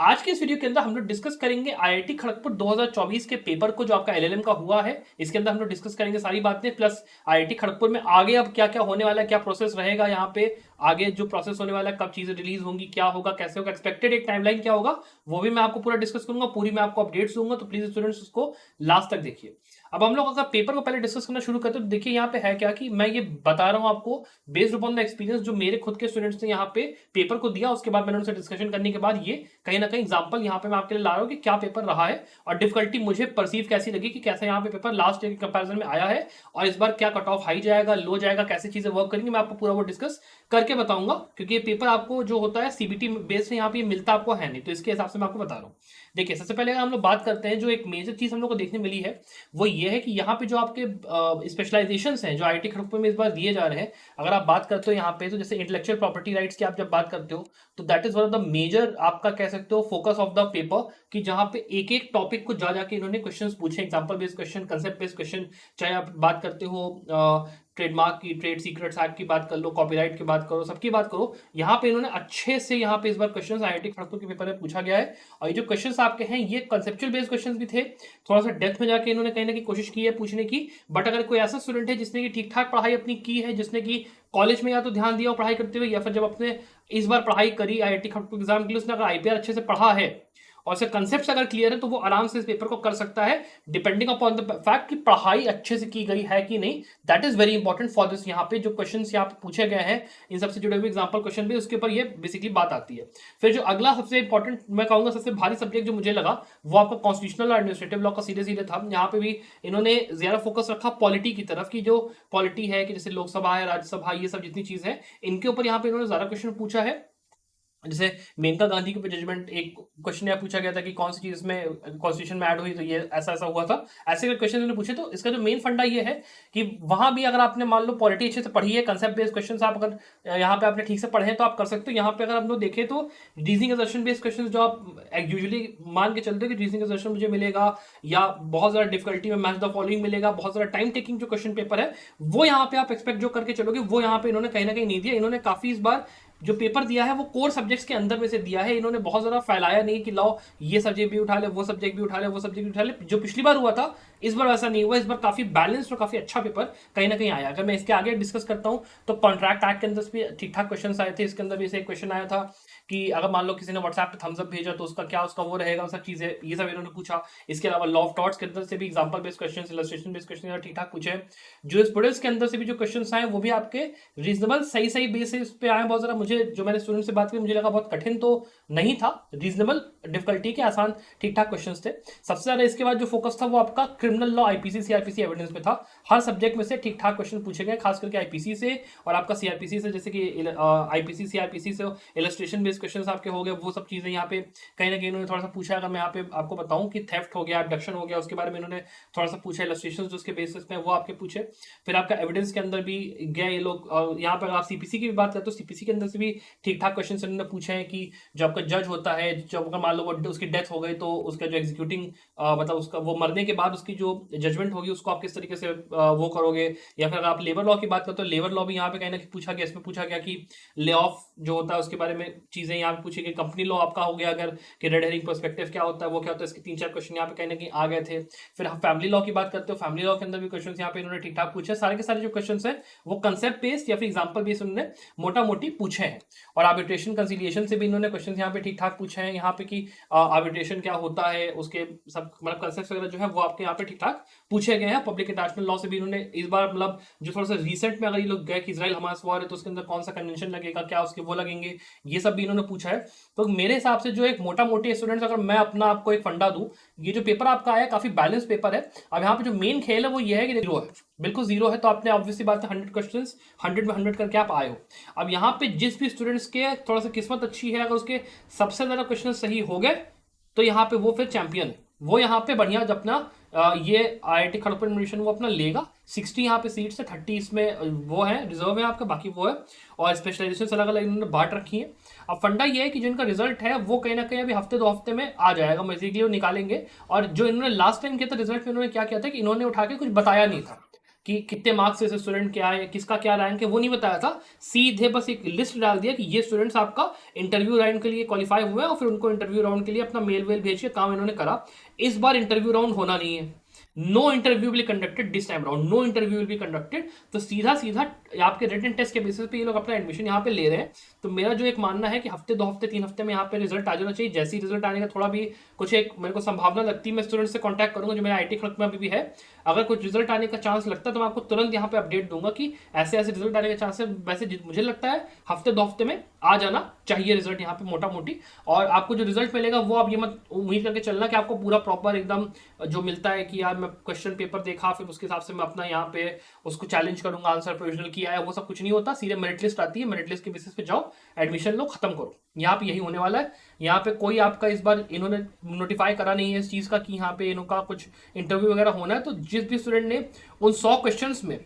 आज के इस वीडियो के अंदर हम लोग डिस्कस करेंगे आईआईटी खड़गपुर 2024 के पेपर को जो आपका एलएलएम का हुआ है। इसके अंदर हम लोग डिस्कस करेंगे सारी बातें, प्लस आईआईटी खड़गपुर में आगे अब क्या क्या होने वाला है, क्या प्रोसेस रहेगा यहाँ पे, आगे जो प्रोसेस होने वाला है, कब चीजें रिलीज होंगी, क्या होगा, कैसे होगा, एक्सपेक्टेड एक टाइमलाइन क्या होगा, वो भी मैं आपको पूरा डिस्कस करूंगा, पूरी मैं आपको अपडेट्स दूंगा। तो प्लीज स्टूडेंट्स उसको लास्ट तक देखिए। अब हम लोग अगर पेपर को पहले डिस्कस करना शुरू करते हैं तो देखिए यहाँ पे है क्या कि मैं ये बता रहा हूँ आपको बेस्ड अपॉन द एक्सपीरियंस जो मेरे खुद के स्टूडेंट्स ने यहाँ पे पेपर को दिया, उसके बाद मैंने उनसे डिस्कशन करने के बाद ये कहीं ना कहीं एग्जांपल यहाँ पे मैं आपके लिए ला रहा हूँ कि क्या पेपर रहा है और डिफिकल्टी मुझे परसीव कैसी लगी कि कैसे यहाँ पे पेपर लास्ट ईयर के कंपैरिजन में आया है और इस बार क्या कट ऑफ हाई जाएगा, लो जाएगा, कैसे चीजें वर्क करेंगी, मैं आपको पूरा वो डिस्कस करके बताऊंगा। क्योंकि ये पेपर आपको जो होता है सीबीटी बेस में यहाँ पे मिलता आपको है नहीं, तो इसके हिसाब से मैं आपको बता रहा हूँ। देखिए सबसे पहले अगर हम लोग बात करते हैं, जो एक मेजर चीज हम लोग को देखने मिली है वो ये है कि यहाँ पे जो आपके स्पेशलाइजेशन हैं जो आईआईटी खड़गपुर में इस बार दिए जा रहे हैं, अगर आप बात करते हो यहाँ पे, तो जैसे इंटेलेक्चुअल प्रॉपर्टी राइट्स की आप जब बात करते हो तो that is one of the major आपका कह सकते हो फोकस ऑफ द पेपर, कि जहां पे एक एक टॉपिक को जा जाके इन्होंने क्वेश्चंस पूछे, example based question, concept based question. चाहे आप बात करते हो ट्रेडमार्क की, ट्रेड सीक्रेट्स एक्ट की बात कर लो, कॉपीराइट की बात करो, सबकी बात करो, यहाँ पे इन्होंने अच्छे से यहाँ पे इस बार क्वेश्चंस आईआईटी खड़गपुर के पेपर में पूछा गया है। और ये जो क्वेश्चंस आपके हैं ये कंसेप्चुअल बेस्ड क्वेश्चंस भी थे, थोड़ा सा डेप्थ में जाके इन्होंने कहीं ना कहीं कोशिश की है पूछने की। बट अगर कोई ऐसा स्टूडेंट है जिसने की ठीक ठाक पढ़ाई अपनी की है, जिसने की कॉलेज में या तो ध्यान दिया पढ़ाई करते हुए, या फिर जब अपने इस बार पढ़ाई करी आईआईटी खड़गपुर एग्जाम के लिए, उसने अगर आईपीआर अच्छे से पढ़ा है और उसके कंसेप्ट अगर क्लियर है तो वो आराम से इस पेपर को कर सकता है, डिपेंडिंग अपॉन द फैक्ट कि पढ़ाई अच्छे से की गई है कि नहीं। That is very important for this. यहाँ पे जो क्वेश्चंस यहाँ पे पूछे गए हैं इन सबसे जुड़े हुए एग्जांपल क्वेश्चन भी, उसके ऊपर ये बेसिकली बात आती है। फिर जो अगला सबसे इंपॉर्टेंट मैं कहूंगा सबसे भारी सब्जेक्ट जो मुझे लगा वो आपका कॉन्स्टिट्यूशनल और एडमिनिस्ट्रेटिव लॉ का सीधे सीधे था। यहाँ पे भी इन्होंने ज्यादा फोकस रखा पॉलिटी की तरफ, की जो पॉलिटी है कि जैसे लोकसभा है, राज्यसभा, ये सब जितनी चीज है इनके ऊपर यहाँ पे इन्होंने ज्यादा क्वेश्चन पूछा है। जैसे मेनका गांधी के ऊपर जजमेंट एक क्वेश्चन यह पूछा गया था कि कौन सी चीज में कॉन्स्टिट्यूशन में ऐड हुई तो ये ऐसा ऐसा हुआ था, ऐसे क्वेश्चन उन्होंने पूछे। तो इसका जो मेन फंडा ये है कि वहां भी अगर आपने मान लो पॉलिटी अच्छे से पढ़ी है, कंसेप्ट बेस्ड क्वेश्चन आप अगर यहाँ पे आपने ठीक से पढ़े हैं तो आप कर सकते हो। यहाँ पे अगर हम लोग देखें तो रीजनिंग असर्शन बेस्ड क्वेश्चन जो आप यूजुअली मान के चलते हो कि रीजनिंग असर्शन मुझे मिलेगा या बहुत ज्यादा डिफिकल्टी में मैच द फॉलोइंग मिलेगा, बहुत ज्यादा टाइम टेकिंग जो क्वेश्चन पेपर है वो यहाँ पे आप एक्सपेक्ट जो करके चलोगे वो यहाँ पे इन्होंने कहीं ना कहीं नहीं दिया। इन्होंने काफी इस बार जो पेपर दिया है वो कोर सब्जेक्ट्स के अंदर में से दिया है, इन्होंने बहुत ज्यादा फैलाया नहीं कि लाओ ये सब्जेक्ट भी उठा ले, वो सब्जेक्ट भी उठा ले, वो सब्जेक्ट भी उठा ले। जो पिछली बार हुआ था इस बार वैसा नहीं हुआ। इस बार काफी बैलेंस्ड और काफी अच्छा पेपर कहीं ना कहीं आया। अगर मैं इसके आगे डिस्कस करता हूं तो कॉन्ट्रैक्ट एक्ट के अंदर भी ठीक ठाक क्वेश्चन आए थे। इसके अंदर भी से एक क्वेश्चन आया था कि अगर मान लो किसी ने व्हाट्सएप पे थम्स अप भेजा तो उसका क्या उसका वो रहेगा, सब चीजें ये सब इन्होंने पूछा। इसके अलावा लॉ ऑफ टॉर्ट्स के अंदर से भी example based question, illustration based question ठीक ठाक पूछे। जूरिस्प्रूडेंस के अंदर से भी जो क्वेश्चन आए वो भी आपके रीजनेबल सही सही बेसिस पे आए। बहुत ज्यादा मुझे जो मैंने स्टूडेंट से बात की मुझे लगा बहुत कठिन तो नहीं था, रीजनेबल डिफिकल्टी के आसान ठीक ठाक क्वेश्चन थे। सबसे ज्यादा इसके बाद जो फोकस था वो आपका criminal law, IPC, CrPC evidence पे था। हर सब्जेक्ट में से ठीक ठाक क्वेश्चन पूछे गए, खास करके आईपीसी से और आपका सीआरपीसी से। जैसे कि आईपीसी सीआरपीसी से इलस्ट्रेशन बेस्ड क्वेश्चन आपके हो गए, वो सब चीजें यहाँ पे कहीं ना कहीं इन्होंने थोड़ा सा पूछा। अगर मैं यहाँ पे आपको बताऊं कि थेफ्ट हो गया, अबडक्शन हो गया, उसके बारे में इन्होंने थोड़ा सा पूछा। इलस्ट्रेशन जो उसके बेसिस पे वो आपके पूछे। फिर आपका एविडेंस के अंदर भी गया ये लोग। यहाँ पर आप सीपीसी की भी बात करते हो, सीपीसी के अंदर से भी ठीक ठाक क्वेश्चन इन्होंने पूछे हैं कि जो आपका जज होता है, जब अगर मान लो उसकी डेथ हो गई तो उसका जो एग्जीक्यूटिंग मतलब उसका वो मरने के बाद उसकी जो जजमेंट होगी उसको आप किस तरीके से वो करोगे। या फिर आप लेबर लॉ की बात करते हो, लेबर लॉ भी यहाँ पे कहीं ना कहीं पूछा गया। इसमें पूछा गया कि ले ऑफ जो होता है उसके बारे में चीजें यहाँ पे पूछी गई। कंपनी लॉ आपका हो गया अगर कि रेड हेरिंग पर्सपेक्टिव क्या होता है, वो क्या होता है, इसके 3-4 क्वेश्चन यहाँ पे कहीं ना कहीं आ गए थे। फिर हम फैमिली लॉ की बात करते हो, फैमिली लॉ के अंदर भी क्वेश्चन यहाँ पे इन्होंने ठीक ठाक पूछे। सारे के सारे जो क्वेश्चन है वो कंसेप्ट बेस्ड या फिर एग्जाम्पल बेस्ड उन्होंने मोटा मोटी पूछे हैं। और आर्बिट्रेशन कंसिलिएशन से भी इन्होंने क्वेश्चन यहाँ पे ठीक ठाक पूछे हैं, यहाँ पे कि आर्बिट्रेशन क्या होता है, उसके सब मतलब कंसेप्ट वगैरह जो है वो आपके यहाँ पे ठीक ठाक पूछे गए हैं। पब्लिक इंटरनेशनल लॉ से भी इन्होंने इस बार मतलब जो थोड़ा सा रिसेंट में अगर ये लोग गए कि इजराइल हमास वॉर है तो उसके अंदर कौन सा कन्वेंशन लगेगा, क्या उसके वो लगेंगे, ये सब भी इन्होंने पूछा है। तो मेरे हिसाब से जो एक मोटा मोटी स्टूडेंट्स, अगर मैं अपना आपको एक फंडा दूं, ये जो पेपर आपका आया काफी बैलेंस पेपर है। अब यहाँ पे जो मेन खेल है वो ये है कि जीरो है, बिल्कुल जीरो है। तो आपने ऑब्वियसली बात है 100 क्वेश्चन 100 में 100 करके आप आए हो। अब यहाँ पे जिस भी स्टूडेंट्स के थोड़ा सा किस्मत अच्छी है, अगर उसके सबसे ज्यादा क्वेश्चन सही हो गए तो यहाँ पे वो फिर चैंपियन है, वो यहाँ पे बढ़िया अपना ये आईआईटी खड़गपुर एडमिशन वो अपना लेगा। 60 यहाँ पे सीट्स है, 30 इसमें वो है रिजर्व है आपका, बाकी वो है। और स्पेशलाइजेशन अलग अलग इन्होंने बांट रखी है। अब फंडा ये है कि जिनका रिजल्ट है वो कहीं ना कहीं अभी हफ्ते 2 हफ्ते में आ जाएगा, बेसिकली वो निकालेंगे। और जो इन्होंने लास्ट टाइम किया था रिजल्ट में, इन्होंने क्या किया था कि इन्होंने उठा के कुछ बताया नहीं था। कि कितने मार्क्स से स्टूडेंट क्या है, किसका क्या रैंक है, वो नहीं बताया था। सीधे बस एक लिस्ट डाल दिया कि ये स्टूडेंट्स आपका इंटरव्यू राउंड के लिए क्वालिफाई हुए हैं, और फिर उनको इंटरव्यू राउंड के लिए अपना मेल वेल भेज के काम इन्होंने करा। इस बार इंटरव्यू राउंड होना नहीं है, no interview will conducted this time round, no interview will be conducted. तो सीधा सीधा आपके रिटन टेस्ट के बेसिस पे ये लोग अपना एडमिशन यहाँ पे ले रहे हैं। तो मेरा जो एक मानना है कि हफ्ते 2 हफ्ते 3 हफ्ते में यहाँ पे रिजल्ट आ जाना चाहिए। जैसे ही रिजल्ट आने का थोड़ा भी कुछ एक मेरे को संभावना लगती है, मैं स्टूडेंट से कॉन्टैक्ट करूंगा जो मेरा आईटी खड़गपुर में अभी भी है। अगर कुछ रिजल्ट आने का चांस लगता है तो मैं आपको तुरंत यहाँ पे अपडेट दूंगा कि ऐसे ऐसे रिजल्ट आने का चांस है। वैसे मुझे लगता है हफ्ते 2 हफ्ते में आ जाना चाहिए रिजल्ट यहाँ पे मोटा मोटी। और आपको जो रिजल्ट मिलेगा वो आप ये मत उम्मीद करके चलना कि आपको पूरा प्रॉपर एकदम जो मिलता है कि यार मैं क्वेश्चन पेपर देखा फिर उसके हिसाब से मैं अपना यहाँ पे उसको चैलेंज करूंगा, आंसर प्रोविजनल किया है, वो सब कुछ नहीं होता। सीधे मेरिट लिस्ट आती है, मेरिट लिस्ट के बेसिस पे जाओ, एडमिशन लो, खत्म करो। यहाँ पे यही होने वाला है। यहाँ पे कोई आपका इस बार इन्होंने नोटिफाई करा नहीं है इस चीज का कि यहाँ पे इनका कुछ इंटरव्यू वगैरह होना है। तो जिस भी स्टूडेंट ने उन 100 क्वेश्चंस में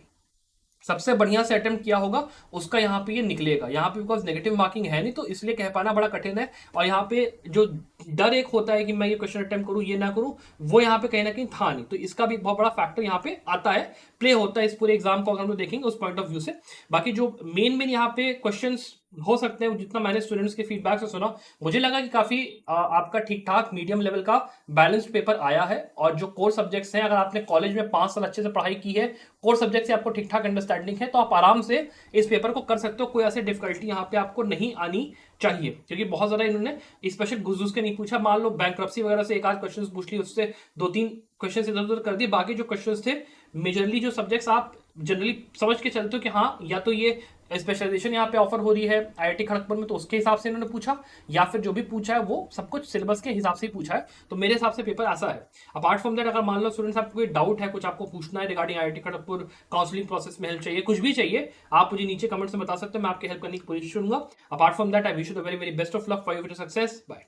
सबसे बढ़िया से अटेम्प्ट किया होगा उसका यहाँ पे ये निकलेगा। यहाँ पे बिकॉज नेगेटिव मार्किंग है नहीं, तो इसलिए कह पाना बड़ा कठिन है। और यहाँ पे जो डर एक होता है कि मैं ये क्वेश्चन अटेम्प्ट करूं ये ना करूं, वो यहाँ पे कहीं ना कहीं था नहीं। तो इसका भी बहुत बड़ा फैक्टर यहाँ पे आता है, प्ले होता है इस पूरे एग्जाम को अगर हम लोग देखेंगे उस पॉइंट ऑफ व्यू से। बाकी जो मेन यहाँ पे क्वेश्चन हो सकते हैं, जितना मैंने स्टूडेंट्स के फीडबैक से सुना, मुझे लगा कि काफी आपका ठीक ठाक मीडियम लेवल का बैलेंस्ड पेपर आया है। और जो कोर सब्जेक्ट्स हैं, अगर आपने कॉलेज में 5 साल अच्छे से पढ़ाई की है, कोर सब्जेक्ट से आपको ठीक ठाक अंडरस्टैंडिंग है, तो आप आराम से इस पेपर को कर सकते हो। कोई ऐसी डिफिकल्टी यहाँ पे आपको नहीं आनी चाहिए, क्योंकि बहुत ज्यादा इन्होंने स्पेशल घुस के नहीं पूछा। मान लो बैंक्रप्सी वगैरह से एक आध क्वेश्चन पूछ ली, उससे 2-3 क्वेश्चन इधर उधर कर दिए। बाकी जो क्वेश्चन थे मेजरली जो सब्जेक्ट्स आप जनरली समझ के चलते हो कि हाँ या तो ये स्पेशलाइजेशन यहाँ पे ऑफर हो रही है आईआईटी खड़गपुर में, तो उसके हिसाब से इन्होंने पूछा, या फिर जो भी पूछा है वो सब कुछ सिलेबस के हिसाब से ही पूछा है। तो मेरे हिसाब से पेपर ऐसा है। अपार्ट फ्रॉम दैट, अगर मान लो स्टूडेंट्स आपको कोई डाउट है, कुछ आपको पूछना है regarding IIT Kharagpur counselling process में हेल्प चाहिए, कुछ भी चाहिए, आप मुझे नीचे कमेंट में बता सकते हैं, मैं आपकी हेल्प करने की कोशिश करूंगा। Apart from that, I wish you the very very best of luck for your success. Bye.